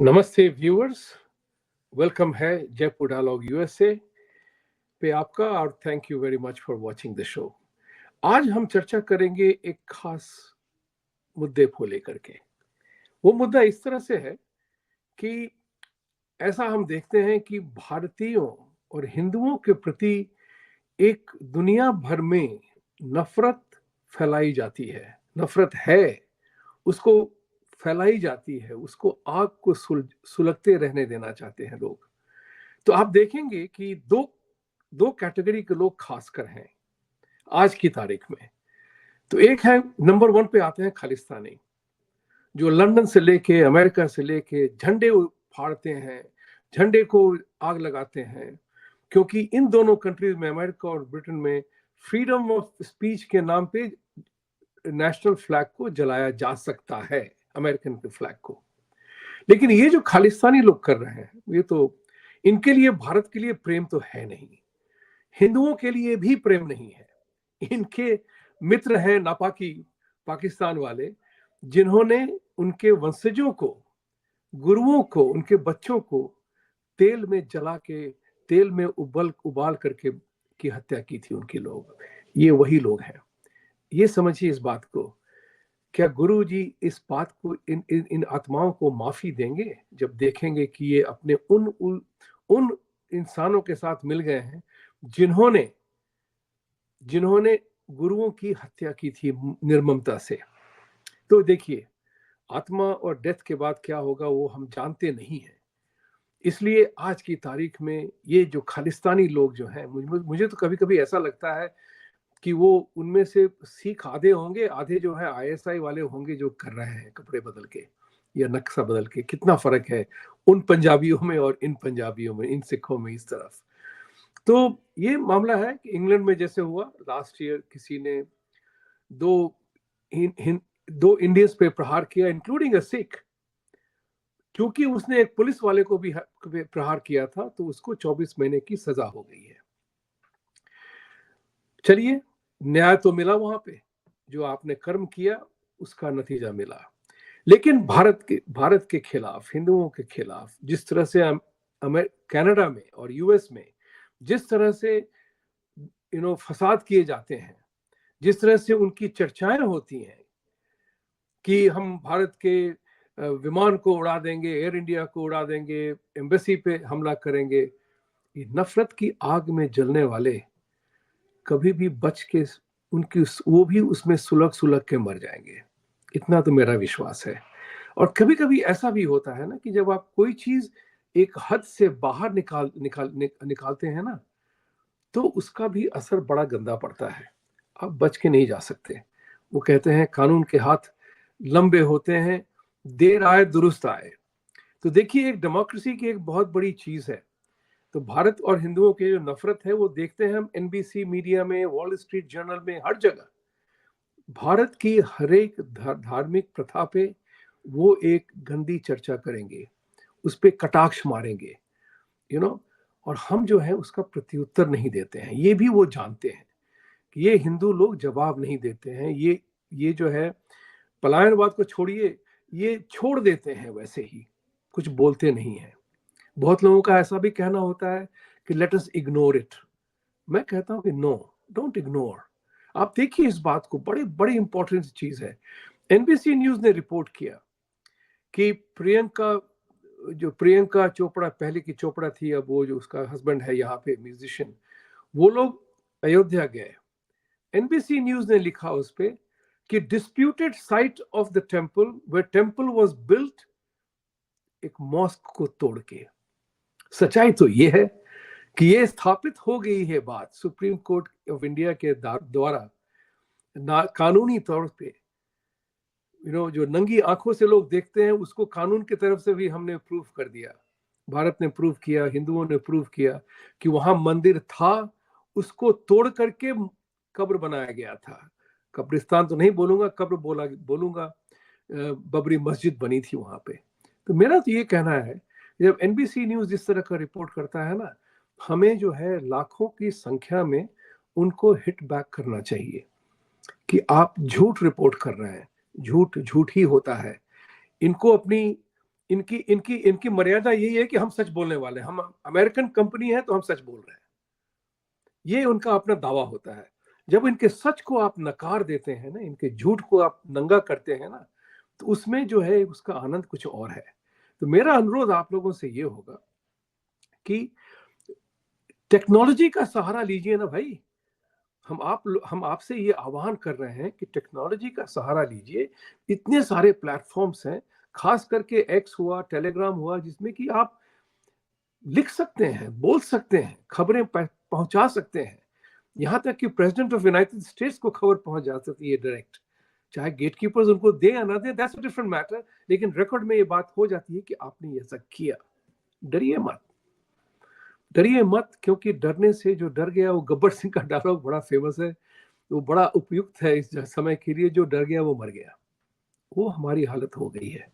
नमस्ते viewers. Welcome है Jaipur dialogue USA पे आपका, और thank you very much for watching the show. आज हम चर्चा करेंगे एक खास मुद्दे को लेकर के। वो मुद्दा इस तरह से है कि ऐसा हम देखते हैं कि भारतीयों और हिंदुओं के प्रति एक दुनिया भर में नफरत फैलाई जाती है। नफरत है, उसको फैलाई जाती है, उसको आग को सुलगते रहने देना चाहते हैं लोग। तो आप देखेंगे कि दो दो कैटेगरी के लोग खासकर हैं आज की तारीख में। तो एक है, नंबर वन पे आते हैं खालिस्तानी, जो लंदन से लेके अमेरिका से लेके झंडे फाड़ते हैं, झंडे को आग लगाते हैं, क्योंकि इन दोनों कंट्रीज में, अमेरिका और ब्रिटेन में, फ्रीडम ऑफ स्पीच के नाम पे नेशनल फ्लैग को जलाया जा सकता है, अमेरिकन के फ्लैग को। लेकिन ये जो खालिस्तानी लोग कर रहे हैं, ये तो, इनके लिए भारत के लिए प्रेम तो है नहीं, हिंदुओं के लिए भी प्रेम नहीं है। इनके मित्र हैं नापाकी पाकिस्तान वाले, जिन्होंने उनके वंशजों को, गुरुओं को, उनके बच्चों को तेल में जला के, तेल में उबाल करके की हत्या की थी उनके लोग। ये वही लोग हैं। ये समझिए इस बात को। क्या गुरु जी इस बात को, इन आत्माओं को माफी देंगे जब देखेंगे कि ये अपने उन इंसानों के साथ मिल गए हैं जिन्होंने जिन्होंने गुरुओं की हत्या की थी निर्ममता से? तो देखिए, आत्मा और डेथ के बाद क्या होगा वो हम जानते नहीं हैं। इसलिए आज की तारीख में ये जो खालिस्तानी लोग जो हैं, मुझे तो कभी कभी ऐसा लगता है कि वो उनमें से सिख आधे होंगे, आधे जो है आईएसआई वाले होंगे, जो कर रहे हैं कपड़े बदल के या नक्शा बदल के। कितना फर्क है उन पंजाबियों में और इन पंजाबियों में, इन सिखों में इस तरफ। तो ये मामला है कि इंग्लैंड में जैसे हुआ लास्ट ईयर, किसी ने दो दो इंडियंस पे प्रहार किया, इंक्लूडिंग अ सिख। क्योंकि उसने एक पुलिस वाले को भी प्रहार किया था, तो उसको 24 महीने की सजा हो गई है। चलिए, न्याय तो मिला वहां पे, जो आपने कर्म किया उसका नतीजा मिला। लेकिन भारत के खिलाफ, हिंदुओं के खिलाफ जिस तरह से कनाडा में और यूएस में जिस तरह से फसाद किए जाते हैं, जिस तरह से उनकी चर्चाएं होती हैं कि हम भारत के विमान को उड़ा देंगे, एयर इंडिया को उड़ा देंगे, एम्बेसी पे हमला करेंगे, ये नफरत की आग में जलने वाले कभी भी बच के, उनकी वो भी उसमें सुलग सुलग के मर जाएंगे, इतना तो मेरा विश्वास है। और कभी कभी ऐसा भी होता है ना कि जब आप कोई चीज एक हद से बाहर निकालते हैं ना, तो उसका भी असर बड़ा गंदा पड़ता है। आप बच के नहीं जा सकते। वो कहते हैं कानून के हाथ लंबे होते हैं, देर आए दुरुस्त आए। तो देखिए, एक डेमोक्रेसी की एक बहुत बड़ी चीज है। तो भारत और हिंदुओं के जो नफरत है वो देखते हैं हम एनबीसी मीडिया में, वॉल स्ट्रीट जर्नल में, हर जगह। भारत की हर एक धार्मिक प्रथा पे वो एक गंदी चर्चा करेंगे, उस पे कटाक्ष मारेंगे, यू नो और हम जो है उसका प्रत्युत्तर नहीं देते हैं। ये भी वो जानते हैं कि ये हिंदू लोग जवाब नहीं देते हैं। ये जो है, पलायनवाद को छोड़िए, ये छोड़ देते हैं वैसे ही, कुछ बोलते नहीं है। बहुत लोगों का ऐसा भी कहना होता है कि लेट अस इग्नोर इट। मैं कहता हूं कि नो, डोंट इग्नोर। आप देखिए इस बात को, बड़ी बड़ी इंपॉर्टेंट चीज है। एनबीसी न्यूज ने रिपोर्ट किया कि प्रियंका चोपड़ा, पहले की चोपड़ा थी, अब वो जो उसका हस्बैंड है यहाँ पे म्यूजिशियन, वो लोग अयोध्या गए। एनबीसी न्यूज ने लिखा उस पे कि disputed site of the temple where temple was built, एक मॉस्क को तोड़ के। सच्चाई तो ये है कि ये स्थापित हो गई है बात सुप्रीम कोर्ट ऑफ इंडिया के द्वारा, कानूनी तौर पे। जो नंगी आंखों से लोग देखते हैं उसको कानून की तरफ से भी हमने प्रूफ कर दिया। भारत ने प्रूफ किया, हिंदुओं ने प्रूफ किया कि वहां मंदिर था, उसको तोड़ करके कब्र बनाया गया था। कब्रिस्तान तो नहीं बोलूंगा, कब्र बोलूंगा। बबरी मस्जिद बनी थी वहां पे। तो मेरा तो ये कहना है, जब एनबीसी न्यूज इस तरह का रिपोर्ट करता है ना, हमें जो है लाखों की संख्या में उनको हिट बैक करना चाहिए कि आप झूठ रिपोर्ट कर रहे हैं। झूठ झूठ ही होता है। इनको अपनी इनकी इनकी इनकी मर्यादा यही है कि हम सच बोलने वाले हैं, हम अमेरिकन कंपनी है तो हम सच बोल रहे हैं, ये उनका अपना दावा होता है। जब इनके सच को आप नकार देते हैं ना, इनके झूठ को आप नंगा करते हैं ना, तो उसमें जो है उसका आनंद कुछ और है। तो मेरा अनुरोध आप लोगों से ये होगा कि टेक्नोलॉजी का सहारा लीजिए ना भाई। हम आपसे ये आह्वान कर रहे हैं कि टेक्नोलॉजी का सहारा लीजिए। इतने सारे प्लेटफॉर्म्स हैं, खास करके एक्स हुआ, टेलीग्राम हुआ, जिसमें कि आप लिख सकते हैं, बोल सकते हैं, खबरें पहुंचा सकते हैं। यहां तक कि प्रेसिडेंट ऑफ यूनाइटेड स्टेट्स को खबर पहुंच जा सकती है डायरेक्ट। चाहे गेटकीपर्स उनको दे या ना दे, दैट्स अ डिफरेंट मैटर, लेकिन रिकॉर्ड में ये बात हो जाती है कि आपने ऐसा किया। डरिए मत, डरिए मत, क्योंकि डरने से जो डर गया, वो गब्बर सिंह का डायलॉग बड़ा फेमस है, वो बड़ा उपयुक्त है इस समय के लिए। जो डर गया वो मर गया। वो हमारी हालत हो गई है।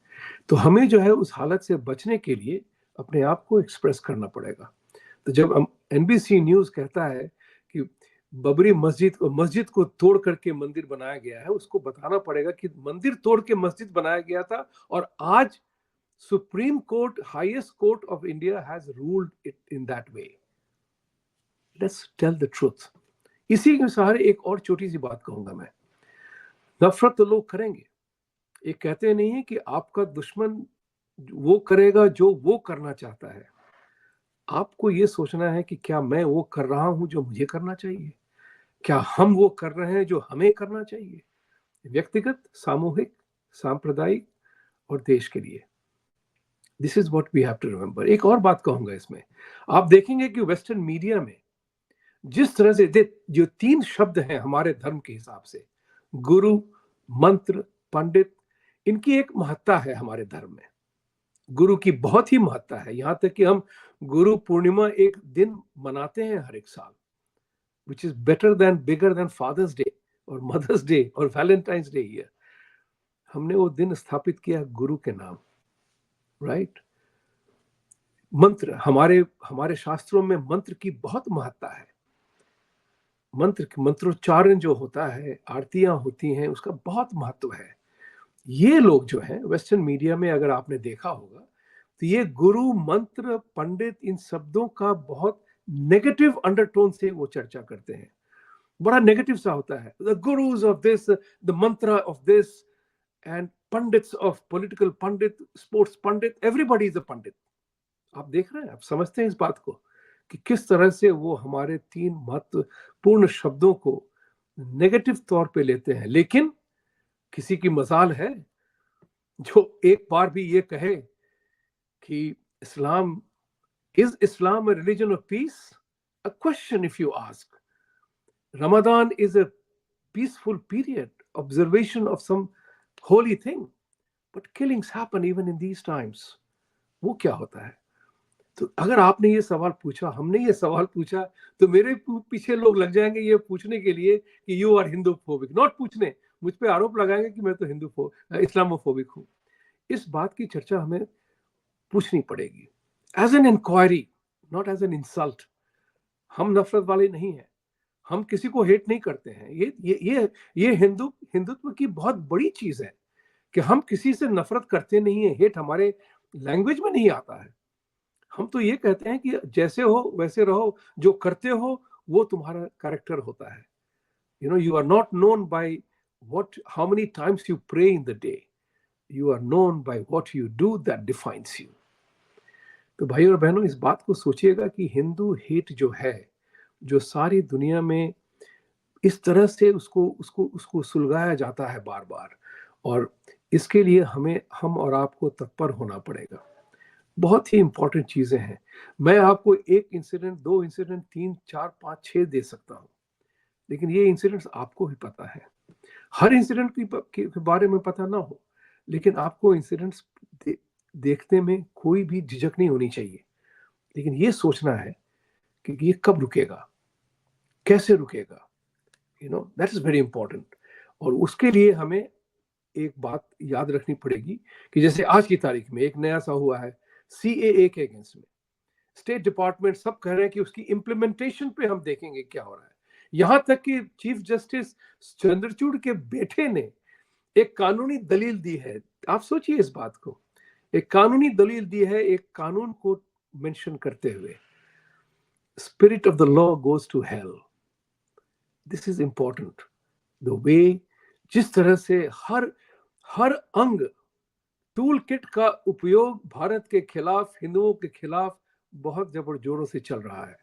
तो हमें जो है उस हालत से बचने के लिए अपने आप को एक्सप्रेस करना पड़ेगा। तो जब हम एनबीसी न्यूज कहता है कि बबरी मस्जिद को तोड़ करके मंदिर बनाया गया है, उसको बताना पड़ेगा कि मंदिर तोड़ के मस्जिद बनाया गया था, और आज supreme court, highest court of India has ruled it in that way. Let's tell the truth. इसी के सहारे एक और छोटी सी बात कहूंगा मैं। नफरत तो लोग करेंगे, ये कहते नहीं है कि आपका दुश्मन वो करेगा जो वो करना चाहता है। आपको ये सोचना है कि क्या मैं वो कर रहा हूं जो मुझे करना चाहिए? क्या हम वो कर रहे हैं जो हमें करना चाहिए? व्यक्तिगत, सामूहिक, सांप्रदायिक और देश के लिए। This is what we have to remember. एक और बात कहूंगा इसमें, आप देखेंगे कि वेस्टर्न मीडिया में जिस तरह से जो 3 शब्द हैं हमारे धर्म के हिसाब से, गुरु, मंत्र, पंडित, इनकी एक महत्ता है हमारे धर्म में। गुरु की बहुत ही महत्ता है, यहां तक कि हम गुरु पूर्णिमा एक दिन मनाते हैं हर एक साल, which is bigger than Father's Day और Mother's Day और Valentine's Day here। हमने वो दिन स्थापित किया गुरु के नाम, राइट। मंत्र, हमारे हमारे शास्त्रों में मंत्र की बहुत महत्ता है। मंत्रोच्चारण जो होता है, आरतियां होती हैं, उसका बहुत महत्व है। ये लोग जो है वेस्टर्न मीडिया में, अगर आपने देखा होगा, तो ये गुरु, मंत्र, पंडित, इन शब्दों का बहुत नेगेटिव अंडरटोन से वो चर्चा करते हैं। बड़ा नेगेटिव सा होता है, the gurus of this, the mantra of this, and pundits of political pundit, sports pundit, everybody is a pundit. आप देख रहे हैं, आप समझते हैं इस बात को कि किस तरह से वो हमारे 3 महत्वपूर्ण शब्दों को नेगेटिव तौर पे लेते हैं। लेकिन किसी की मजाल है जो एक बार भी ये कहे कि इस्लाम is Islam a religion of peace? A question if you ask. Ramadan is a peaceful period, observation of some holy thing, but killings happen even in these times. वो क्या होता है? तो अगर आपने ये सवाल पूछा, हमने ये सवाल पूछा, तो मेरे पीछे लोग लग जाएंगे ये पूछने के लिए कि यू आर हिंदूफोबिक। नॉट पूछने, मुझ पे आरोप लगाएंगे कि मैं तो इस्लामोफोबिक हूँ। इस बात की चर्चा हमें पूछनी पड़ेगी, as an inquiry, not as an insult. हम नफरत वाले नहीं हैं, हम किसी को हेट नहीं करते हैं। ये हिंदुत्व की बहुत बड़ी चीज है कि हम किसी से नफरत करते नहीं है। हेट हमारे लैंग्वेज में नहीं आता है। हम तो ये कहते हैं कि जैसे हो वैसे रहो, जो करते हो वो तुम्हारा कैरेक्टर होता है। You are not known by how many times you pray in the day. You are known by what you do that defines you. तो भाई और बहनों, इस बात को सोचिएगा कि हिंदू हेट जो है, जो सारी दुनिया में इस तरह से उसको उसको उसको सुलगाया जाता है बार बार, और इसके लिए हम और आपको तत्पर होना पड़ेगा। बहुत ही इंपॉर्टेंट चीजें हैं। मैं आपको 1 इंसिडेंट, 2 इंसिडेंट, 3, 4, 5, 6 दे सकता हूं, लेकिन ये इंसिडेंट्स आपको ही पता है। हर इंसिडेंट के बारे में पता ना हो, लेकिन आपको इंसिडेंट्स देखने में कोई भी झिझक नहीं होनी चाहिए। लेकिन ये सोचना है कि ये कब रुकेगा, कैसे रुकेगा। That is very important. और उसके लिए हमें एक बात याद रखनी पड़ेगी कि जैसे आज की तारीख में एक नया सा हुआ है CAA के अगेंस्ट में, स्टेट डिपार्टमेंट सब कह रहे हैं कि उसकी इंप्लीमेंटेशन पे हम देखेंगे क्या हो रहा है। यहां तक कि चीफ जस्टिस चंद्रचूड़ के बेटे ने एक कानूनी दलील दी है। आप सोचिए इस बात को, एक कानूनी दलील दी है, एक कानून को मेंशन करते हुए, spirit of the law goes to hell. This is important. The way, जिस तरह से हर हर अंग, टूल किट का उपयोग भारत के खिलाफ, हिंदुओं के खिलाफ बहुत जबर जोरों से चल रहा है।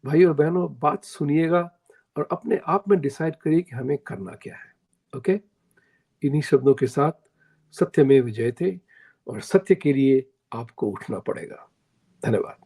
भाई और बहनों, बात सुनिएगा और अपने आप में डिसाइड करिए कि हमें करना क्या है। ओके, इन्हीं शब्दों के साथ, सत्यमेव जयते, और सत्य के लिए आपको उठना पड़ेगा। धन्यवाद।